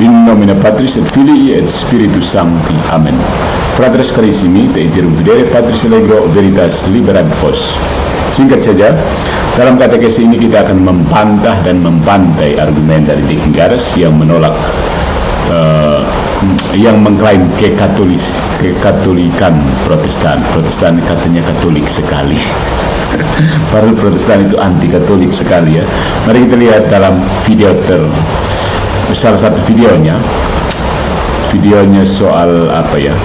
In nomine Patris et Filii et Spiritus Sancti. Amen. Fratres carissimi, te iterum videre Patris Allegro Veritas Liberat Vos. Singkat saja, dalam katekesi ini kita akan membantah dan membantai argumen dari Dekingares yang menolak yang mengklaim kekatolikan Protestan. Protestan katanya Katolik sekali. Padahal Protestan itu anti Katolik sekali ya. Mari kita lihat dalam video salah satu videonya soal apa ya?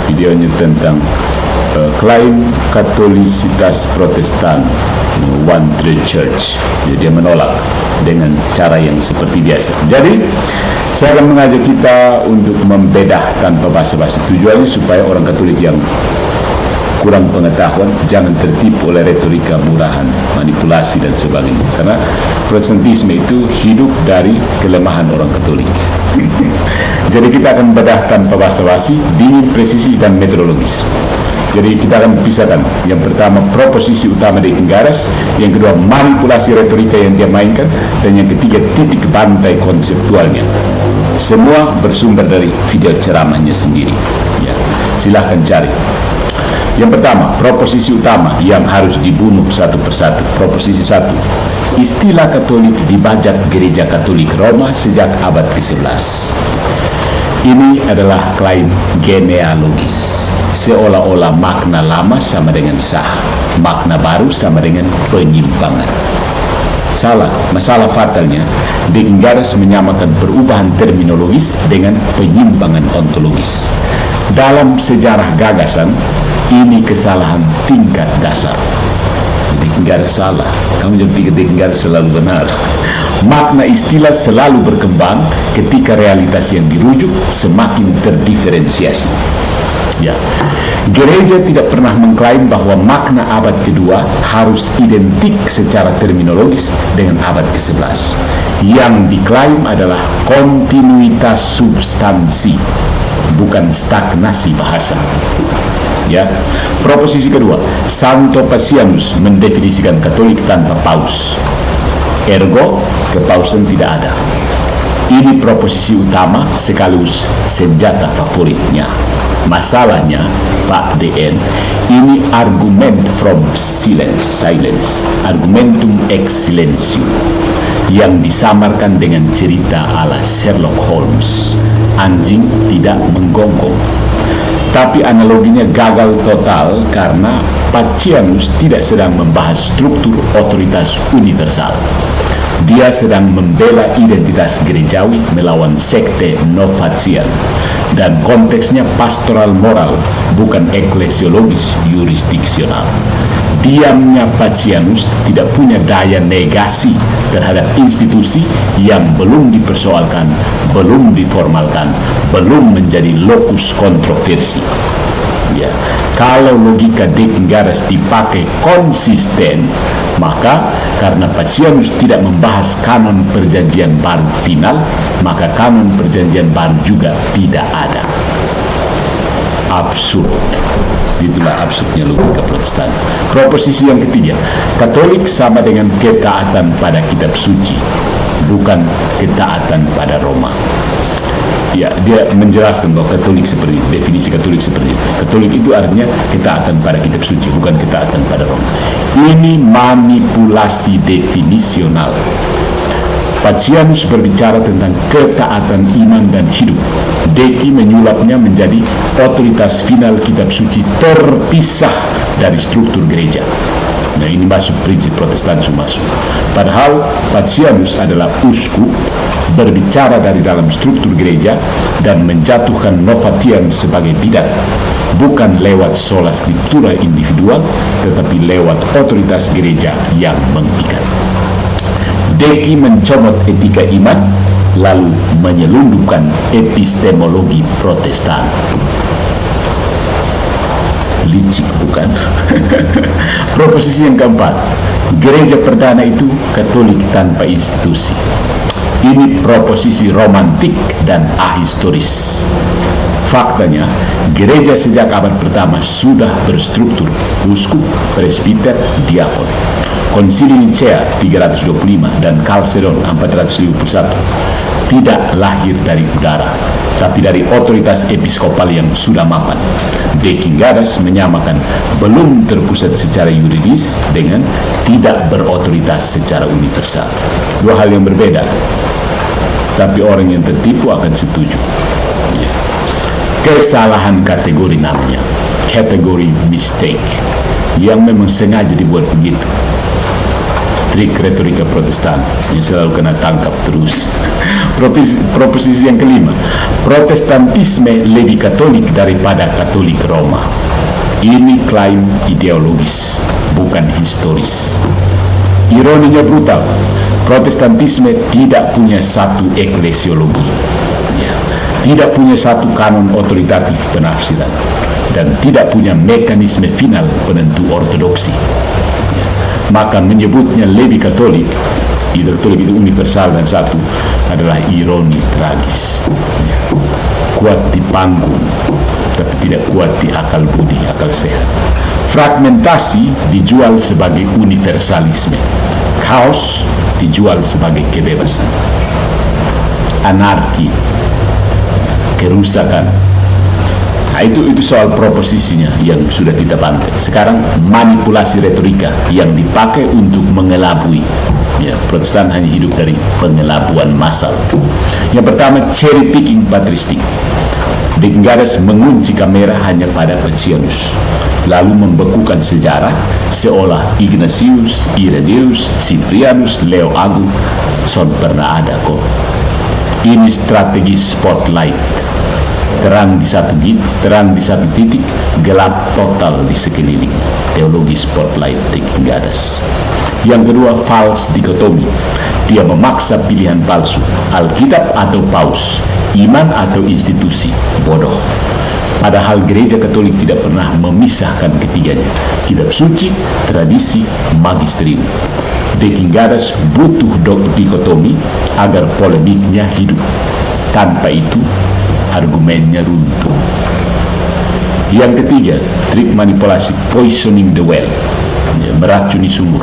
Videonya tentang klaim Katolisitas Protestan, One True Church. Jadi dia menolak dengan cara yang seperti biasa. Jadi saya akan mengajak kita untuk membedah tanpa basa-basi. Tujuannya supaya orang Katolik yang kurang pengetahuan jangan tertipu oleh retorika murahan, manipulasi dan sebagainya. Karena Protestantisme itu hidup dari kelemahan orang Katolik. Jadi kita akan bedah tanpa basa-basi, dingin, presisi dan metodologis. Jadi kita akan pisahkan. Yang pertama proposisi utama Dekingares, yang kedua manipulasi retorika yang dia mainkan, dan yang ketiga titik bantai konseptualnya. Semua bersumber dari video ceramahnya sendiri. Ya, silahkan cari. Yang pertama, proposisi utama yang harus dibunuh satu persatu. Proposisi 1. Istilah Katolik dibajak Gereja Katolik Roma sejak abad ke-11. Ini adalah klaim genealogis. Seolah-olah makna lama sama dengan sah, makna baru sama dengan penyimpangan. Salah. Masalah fatalnya, Dekingares menyamakan perubahan terminologis dengan penyimpangan ontologis. Dalam sejarah gagasan, ini kesalahan tingkat dasar. Dekingares salah. Kamu jangan pikir Dekingares selalu benar. Makna istilah selalu berkembang ketika realitas yang dirujuk semakin terdiferensiasi. Ya, gereja tidak pernah mengklaim bahwa makna abad kedua harus identik secara terminologis dengan abad ke-11. Yang diklaim adalah kontinuitas substansi, bukan stagnasi bahasa. Ya, proposisi kedua, Santo Pacianus mendefinisikan Katolik tanpa paus. Ergo, kepausan tidak ada. Ini proposisi utama sekaligus senjata favoritnya. Masalahnya, Pak DN, ini argument from silence, argumentum ex silencio, yang disamarkan dengan cerita ala Sherlock Holmes. Anjing tidak menggonggong. Tapi analoginya gagal total karena Pacianus tidak sedang membahas struktur otoritas universal. Dia sedang membela identitas gerejawi melawan sekte Novatian, dan konteksnya pastoral moral, bukan eklesiologis yurisdiksional. Diamnya Pacianus tidak punya daya negasi terhadap institusi yang belum dipersoalkan, belum diformalkan, belum menjadi lokus kontroversi. Ya, kalau logika Dekingares dipakai konsisten, maka karena Pacianus tidak membahas kanon perjanjian baru final, maka kanon perjanjian baru juga tidak ada. Absurd. Itulah absurdnya logika Protestan. Proposisi yang ketiga, Katolik sama dengan ketaatan pada kitab suci, bukan ketaatan pada Roma. Ya, dia menjelaskan bahwa Katolik seperti definisi Katolik seperti itu. Katolik itu artinya ketaatan pada kitab suci, bukan ketaatan pada Roma. Ini manipulasi definisional. Pacianus berbicara tentang ketaatan iman dan hidup. Deki menyulapnya menjadi otoritas final kitab suci terpisah dari struktur gereja. Nah, ini masuk prinsip Protestan masuk. Padahal Pacianus adalah uskup, berbicara dari dalam struktur gereja dan menjatuhkan Novatian sebagai bidat, bukan lewat sola scriptura individual, tetapi lewat otoritas gereja yang mengikat. Deki mencomot etika iman, lalu menyelundupkan epistemologi Protestan. Licik bukan? Proposisi yang keempat, gereja perdana itu Katolik tanpa institusi. Ini proposisi romantik dan ahistoris. Faktanya, gereja sejak abad pertama sudah berstruktur uskup, presbiter, diakon. Konsili Nicea 325 dan Chalcedon 451 tidak lahir dari udara, tapi dari otoritas episkopal yang sudah mapan. De Quingadas menyamakan belum terpusat secara yuridis dengan tidak berotoritas secara universal. Dua hal yang berbeda, tapi orang yang tertipu akan setuju. Kesalahan kategori namanya, kategori mistake, yang memang sengaja dibuat begitu. Trik retorika Protestan yang selalu kena tangkap terus. Proposisi yang kelima, Protestantisme lebih Katolik daripada Katolik Roma. Ini klaim ideologis, bukan historis. Ironinya brutal, Protestantisme tidak punya satu eklesiologi, tidak punya satu kanon otoritatif penafsiran, dan tidak punya mekanisme final penentu ortodoksi. Maka menyebutnya lebih Katolik, Katolik itu universal dan satu, adalah ironi tragis. Kuat di panggung, tapi tidak kuat di akal budi, akal sehat. Fragmentasi dijual sebagai universalisme, kaos dijual sebagai kebebasan, anarki, kerusakan. Nah, itu soal proposisinya yang sudah kita bantai. Sekarang manipulasi retorika yang dipakai untuk mengelabui. Protestan hanya hidup dari pengelabuan massal. Yang pertama, cherry picking patristik. De Quingadas mengunci kamera hanya pada Pacianus, lalu membekukan sejarah seolah Ignatius, Irenaeus, Cyprianus, Leo Agung pernah ada kok. Ini strategi spotlight. Terang di satu titik, gelap total di sekeliling. Teologi spotlight De Quingadas. Yang kedua, false dikotomi. Dia memaksa pilihan palsu, Alkitab atau Paus, iman atau institusi. Bodoh. Padahal gereja Katolik tidak pernah memisahkan ketiganya. Kitab suci, tradisi, magisterium. De Quingadas butuh dikotomi agar polemiknya hidup. Tanpa itu, argumennya runtuh. Yang ketiga, trik manipulasi poisoning the well, meracuni sumur.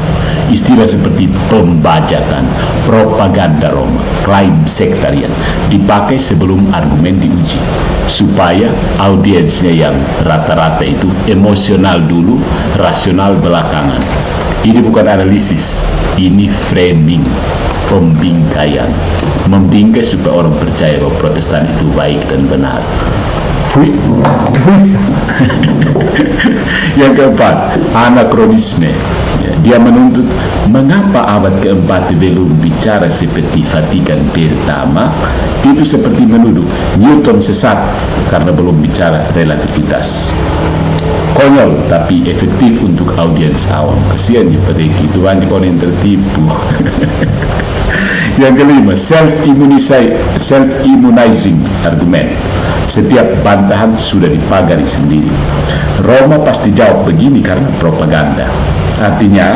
Istilah seperti pembajakan, propaganda Roma, klaim sektarian dipakai sebelum argumen diuji, supaya audiensnya yang rata-rata itu emosional dulu, rasional belakangan. Ini bukan analisis, ini framing, pembingkaian, membingkai supaya orang percaya bahwa Protestan itu baik dan benar. Yang keempat, anakronisme. Dia menuntut mengapa abad keempat belum bicara seperti Vatikan pertama. Itu seperti menuduh Newton sesat karena belum bicara relativitas. Konyol tapi efektif untuk audiens awam. Kasihan ya pada itu banyak orang yang tertipu. Yang kelima, self-immunizing argument. Setiap bantahan sudah dipagari sendiri. Roma pasti jawab begini karena propaganda. Artinya,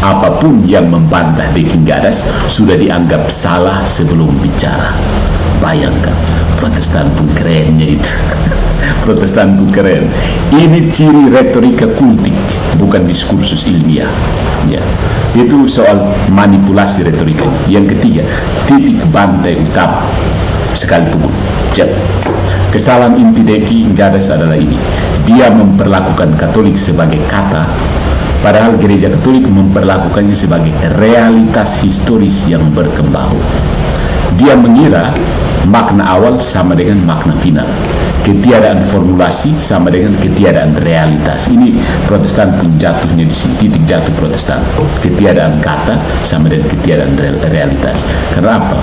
apapun yang membantah De Quingadas sudah dianggap salah sebelum bicara. Bayangkan, Protestan pun kerennya itu. Protestan pun keren. Ini ciri retorika kultik, bukan diskursus ilmiah. Itu soal manipulasi retorika. Yang ketiga, titik bantai utama. Sekali pukul. Kesalahan inti De Quingadas adalah ini. Dia memperlakukan Katolik sebagai kata, padahal gereja Katolik memperlakukannya sebagai realitas historis yang berkembang. Dia mengira makna awal sama dengan makna final. Ketiadaan formulasi sama dengan ketiadaan realitas. Ini Protestan pun jatuhnya di sini, titik jatuh Protestan. Ketiadaan kata sama dengan ketiadaan realitas. Karena apa?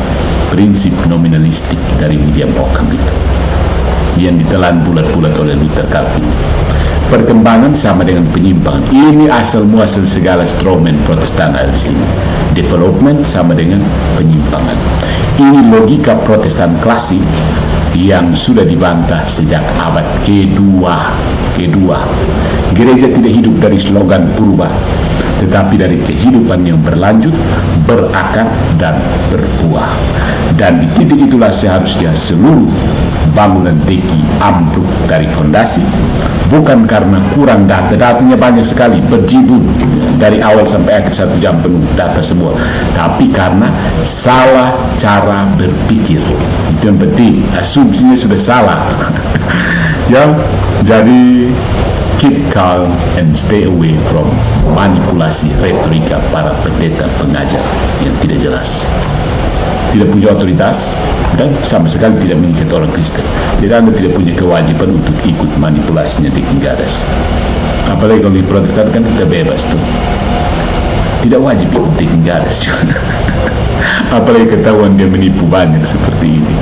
Prinsip nominalistik dari William Ockham itu, yang ditelan bulat-bulat oleh Luther Calvin. Perkembangan sama dengan penyimpangan. Ini asal muasal segala stromen Protestan ada di sini. Development sama dengan penyimpangan. Ini logika Protestan klasik yang sudah dibantah sejak abad kedua. Gereja tidak hidup dari slogan purba, tetapi dari kehidupan yang berlanjut, berakar dan berbuah. Dan di titik itulah seharusnya seluruh bangunan deki ambruk dari fondasi, bukan karena kurang data, datanya banyak sekali, berjibun dari awal sampai akhir 1 jam penuh data semua, tapi karena salah cara berpikir. Itu yang penting, asumsinya sudah salah. Ya, jadi keep calm and stay away from manipulasi retorika para pendeta pengajar yang tidak jelas, tidak punya otoritas, dan sama sekali tidak mengikat orang Kristen. Jadi Anda tidak punya kewajiban untuk ikut manipulasinya di Gadas. Apalagi kalau di Protestan kan kita bebas tuh, tidak wajib ikut di Gadas. Apalagi ketahuan dia menipu banyak seperti ini.